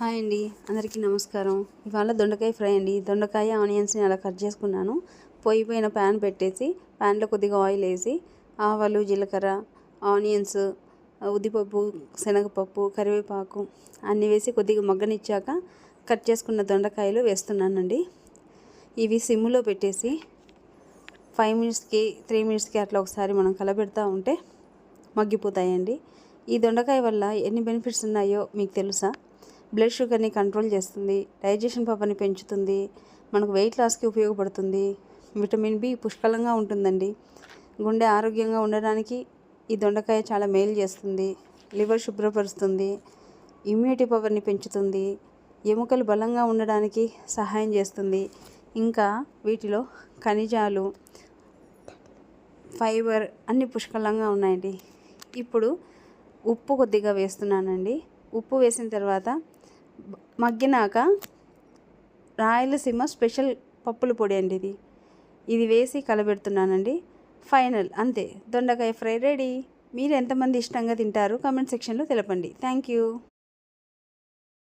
Hi అండి, అందరికీ నమస్కారం. ఇవాళ దొండకాయ ఫ్రై అండి. దొండకాయ ఆనియన్స్ని అలా కట్ చేసుకున్నాను. పొయ్యి పైన ప్యాన్ పెట్టేసి ప్యాన్లో కొద్దిగా ఆయిల్ వేసి ఆవాలు, జీలకర్ర, ఆనియన్స్, ఉద్దిపప్పు, శనగపప్పు, కరివేపాకు అన్నీ వేసి కొద్దిగా మగ్గనిచ్చాక కట్ చేసుకున్న దొండకాయలు వేస్తున్నానండి. ఇవి సిమ్లో పెట్టేసి 5 మినిట్స్కి 3 మినిట్స్కి అట్లా ఒకసారి మనం కలబెడతా ఉంటే మగ్గిపోతాయండి. ఈ దొండకాయ వల్ల ఎన్ని బెనిఫిట్స్ ఉన్నాయో మీకు తెలుసా? బ్లడ్ షుగర్ని కంట్రోల్ చేస్తుంది, డైజెషన్ పవర్ని పెంచుతుంది, మనకు వెయిట్ లాస్కి ఉపయోగపడుతుంది, విటమిన్ బి పుష్కలంగా ఉంటుందండి. గుండె ఆరోగ్యంగా ఉండడానికి ఈ దొండకాయ చాలా మేలు చేస్తుంది. లివర్ శుభ్రపరుస్తుంది, ఇమ్యూనిటీ పవర్ని పెంచుతుంది, ఎముకలు బలంగా ఉండడానికి సహాయం చేస్తుంది. ఇంకా వీటిలో ఖనిజాలు, ఫైబర్ అన్ని పుష్కలంగా ఉన్నాయండి. ఇప్పుడు ఉప్పు కొద్దిగా వేస్తున్నానండి. ఉప్పు వేసిన తర్వాత మగ్గినాక రాయలసీమ స్పెషల్ పప్పుల పొడి అండి ఇది వేసి కలబెడుతున్నానండి. ఫైనల్ అంతే, దొండకాయ ఫ్రై రెడీ. మీరు ఎంతమంది ఇష్టంగా తింటారు కామెంట్ సెక్షన్లో తెలపండి. Thank you.